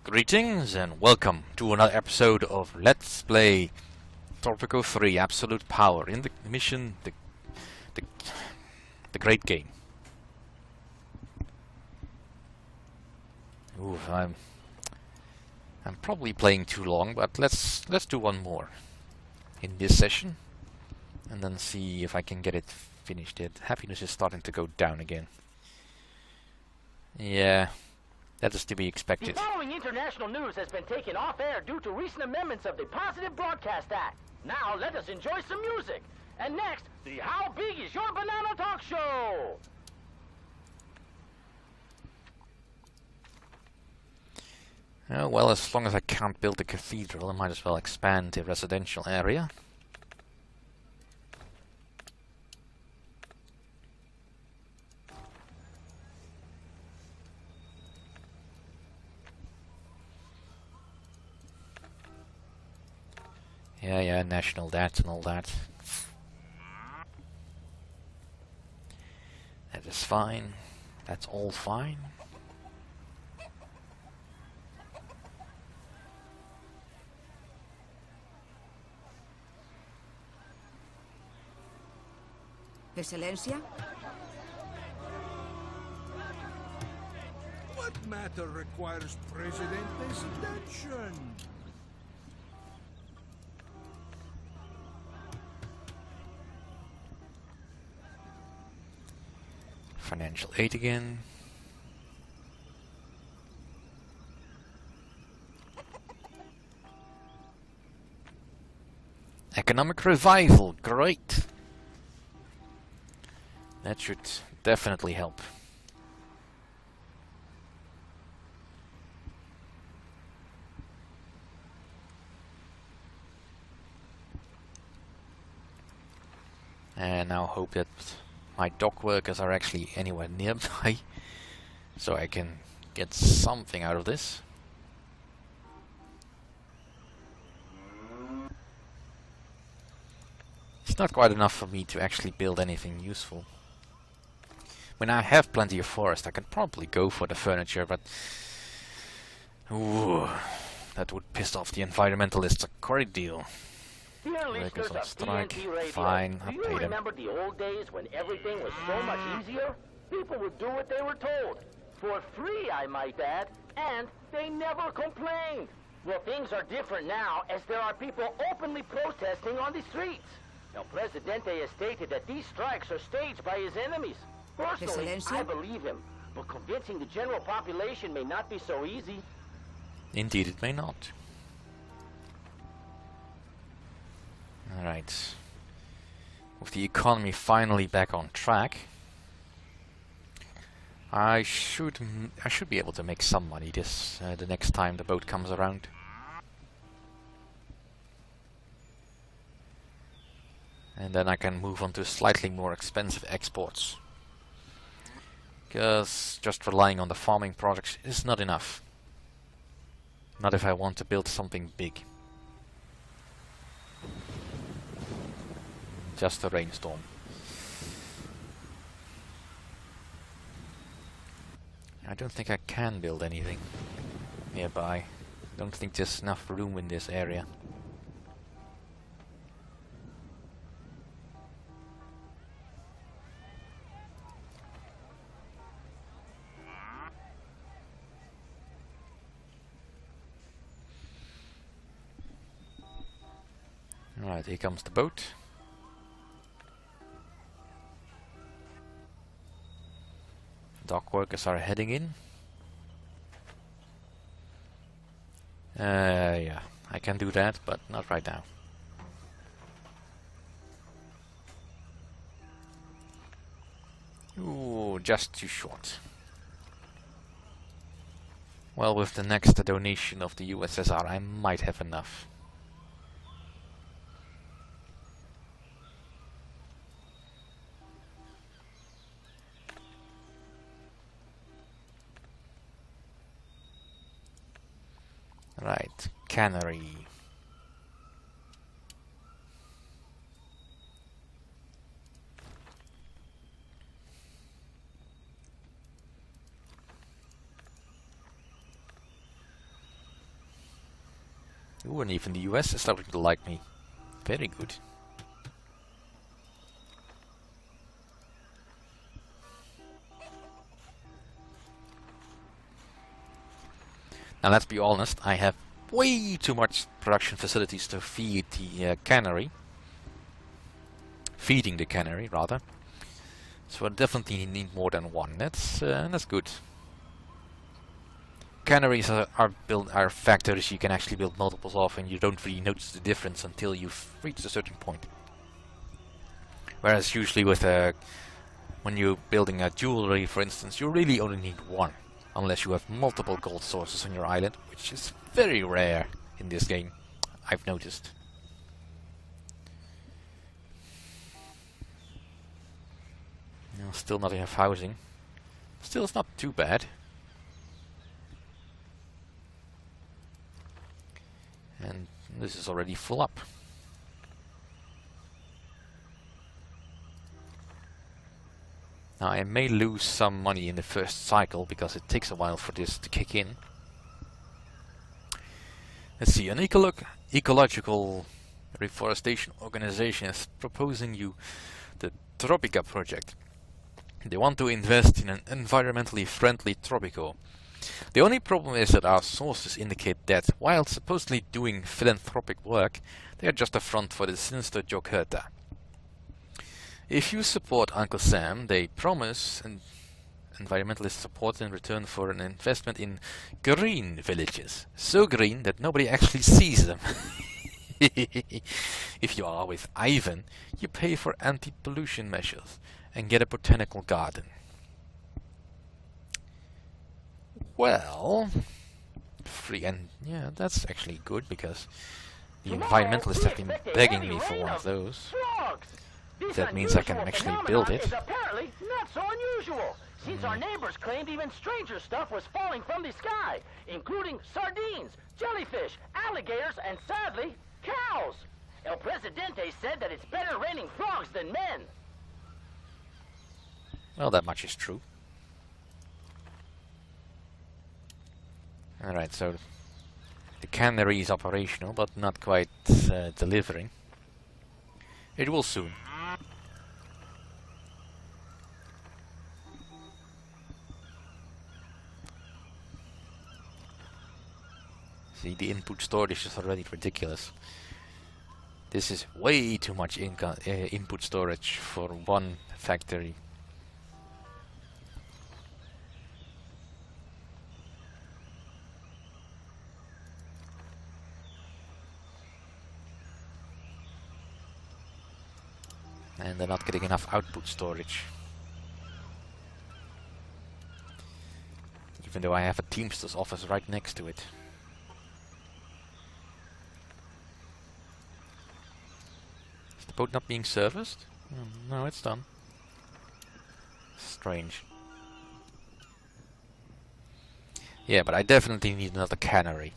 Greetings and welcome to another episode of Let's Play Tropico 3 Absolute Power in the mission the, the Great Game. Ooh, I'm probably playing too long, but let's do one more in this session and then see if I can get it finished. Happiness is starting to go down again. Yeah. That is to be expected. The following international news has been taken off air due to recent amendments of the Positive Broadcast Act. Now let us enjoy some music. And next, the How Big Is Your Banana Talk Show? Oh, well, as long as I can't build a cathedral, I might as well expand the residential area. Yeah, national debt and all that. That is fine. That's all fine. Excelencia? What matter requires Presidente's attention? Financial aid again. Economic revival, great. That should definitely help. And now hope that my dock workers are actually anywhere nearby, so I can get something out of this. It's not quite enough for me to actually build anything useful. When I have plenty of forest, I can probably go for the furniture, but ooh, that would piss off the environmentalists a great deal. Dear Workers listeners on of strike, TNT Radio, fine, do I'll you pay them. remember the old days when everything was so much easier? People would do what they were told. For free, I might add. And they never complained. Well, things are different now, as there are people openly protesting on the streets. Now, Presidente has stated that these strikes are staged by his enemies. Personally, Excelencia? I believe him. But convincing the general population may not be so easy. Indeed, it may not. Alright. With the economy finally back on track, I should be able to make some money the next time the boat comes around. And then I can move on to slightly more expensive exports. Because just relying on the farming projects is not enough. Not if I want to build something big. Just a rainstorm. I don't think I can build anything nearby. Don't think there's enough room in this area. Alright, here comes the boat. Dock workers are heading in. Yeah, I can do that, but not right now. Ooh, just too short. Well, with the next donation of the USSR, I might have enough. Right, cannery. Ooh, and even the US is starting to like me. Very good. Now let's be honest, I have way too much production facilities to feed the cannery. Feeding the cannery, rather. So I definitely need more than one. That's good. Canneries are factories you can actually build multiples of, and you don't really notice the difference until you've reached a certain point. Whereas usually with when you're building a jewelry, for instance, you really only need one, unless you have multiple gold sources on your island, which is very rare in this game, I've noticed. No, still not enough housing. Still, it's not too bad. And this is already full up. Now I may lose some money in the first cycle because it takes a while for this to kick in. Let's see, an ecological reforestation organization is proposing you the Tropico project. They want to invest in an environmentally friendly Tropico. The only problem is that our sources indicate that, while supposedly doing philanthropic work, they are just a front for the sinister Jokherta. If you support Uncle Sam, they promise environmentalist support in return for an investment in green villages. So green that nobody actually sees them. If you are with Ivan, you pay for anti-pollution measures and get a botanical garden. Well, free, and yeah, that's actually good because the environmentalists have been begging me for one of those. That means I can actually build it. Is apparently not so unusual, since our neighbors claimed even stranger stuff was falling from the sky, including sardines, jellyfish, alligators, and sadly, cows. El Presidente said that it's better raining frogs than men. Well, that much is true. Alright, so the cannery is operational, but not quite delivering. It will soon. See, the input storage is already ridiculous. This is way too much input storage for one factory. And they're not getting enough output storage. Even though I have a Teamster's office right next to it. Is the boat not being serviced? No, it's done. Strange. Yeah, but I definitely need another cannery.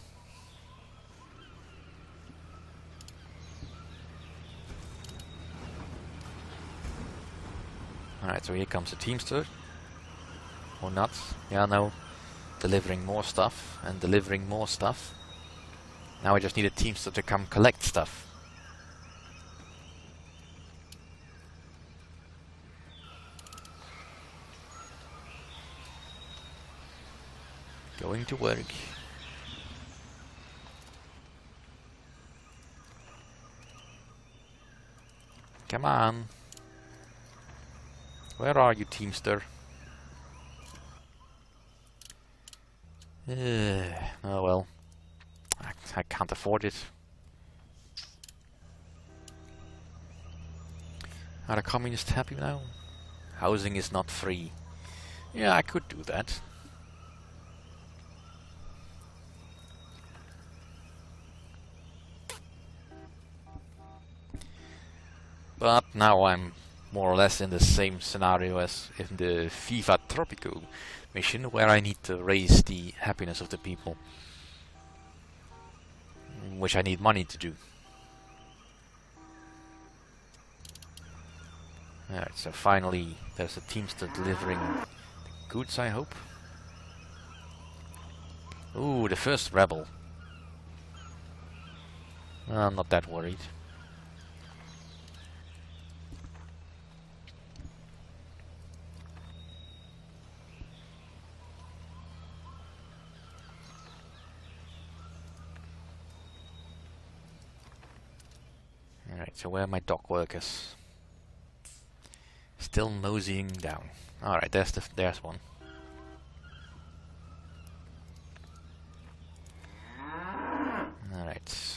Alright, so here comes the Teamster. Or not. Yeah, no. Delivering more stuff and delivering more stuff. Now I just need a Teamster to come collect stuff. Going to work. Come on. Where are you, Teamster? Oh well. I can't afford it. Are the communists happy now? Housing is not free. Yeah, I could do that. But now I'm more or less in the same scenario as in the Viva Tropico mission, where I need to raise the happiness of the people, which I need money to do. Alright, so finally there's a Teamster delivering the goods, I hope. Ooh, the first rebel. I'm not that worried. Alright, so where are my dock workers? Still moseying down. Alright, there's one. Alright.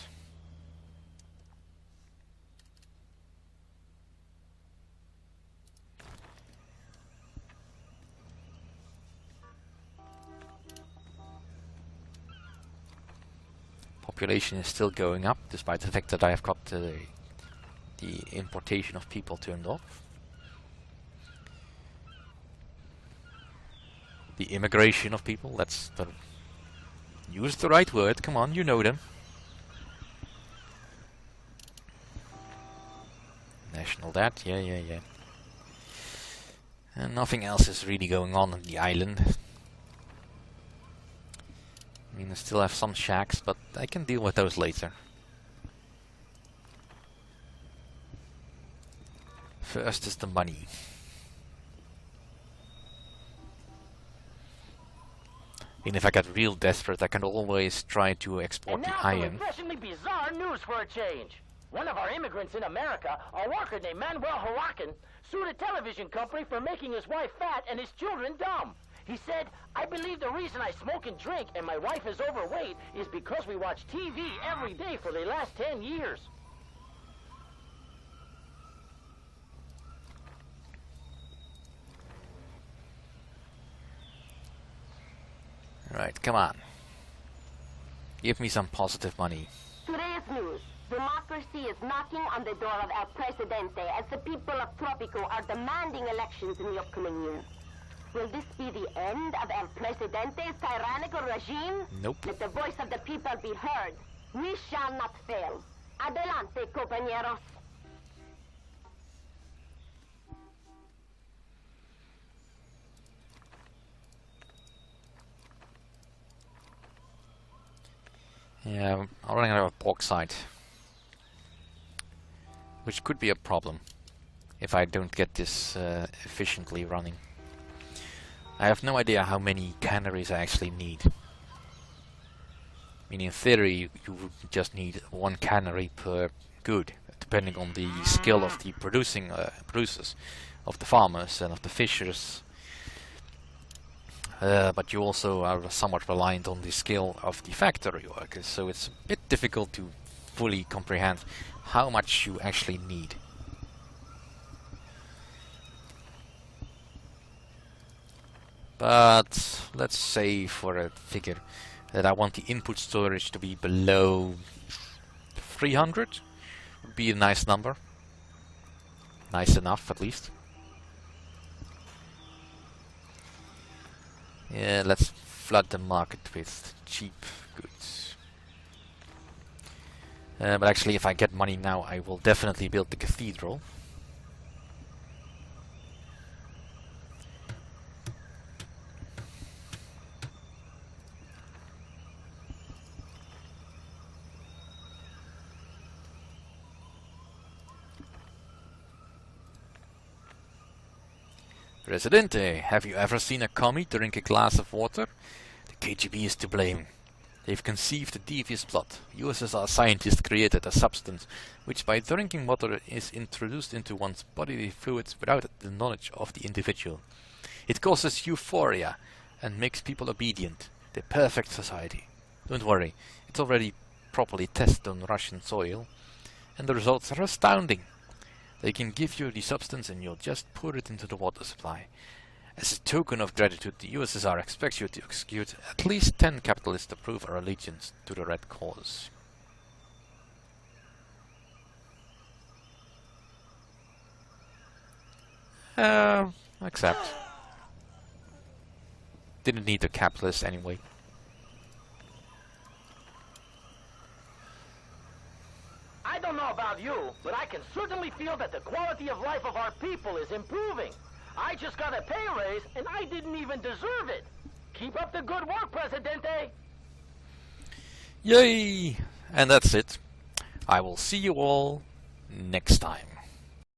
Population is still going up, despite the fact that I have got the importation of people turned off. The immigration of people, use the right word, come on, you know them. National debt, yeah. And nothing else is really going on the island. I mean, I still have some shacks, but I can deal with those later. First is the money. And if I get real desperate, I can always try to export the iron. Refreshingly bizarre news for a change. One of our immigrants in America, a worker named Manuel Huracan, sued a television company for making his wife fat and his children dumb. He said, "I believe the reason I smoke and drink and my wife is overweight is because we watch TV every day for the last 10 years. Right, come on. Give me some positive money. Today's news. Democracy is knocking on the door of El Presidente as the people of Tropico are demanding elections in the upcoming year. Will this be the end of El Presidente's tyrannical regime? Nope. Let the voice of the people be heard. We shall not fail. Adelante, compañeros. Yeah, I'm running out of bauxite. Which could be a problem if I don't get this efficiently running. I have no idea how many canneries I actually need. I mean, in theory, you would just need one cannery per good, depending on the skill of the producers, of the farmers and of the fishers. But you also are somewhat reliant on the skill of the factory workers, so it's a bit difficult to fully comprehend how much you actually need. But let's say for a figure that I want the input storage to be below 300, would be a nice number. Nice enough, at least. Yeah, let's flood the market with cheap goods. But actually, if I get money now, I will definitely build the cathedral. Presidente, have you ever seen a commie drink a glass of water? The KGB is to blame. They've conceived a devious plot. USSR scientists created a substance which by drinking water is introduced into one's bodily fluids without the knowledge of the individual. It causes euphoria and makes people obedient. The perfect society. Don't worry, it's already properly tested on Russian soil, and the results are astounding. They can give you the substance and you'll just pour it into the water supply. As a token of gratitude, the USSR expects you to execute at least 10 capitalists to prove our allegiance to the Red Cause. Accept. Didn't need a capitalist anyway. I don't know about you, but I can certainly feel that the quality of life of our people is improving. I just got a pay raise, and I didn't even deserve it. Keep up the good work, Presidente! Yay! And that's it. I will see you all next time.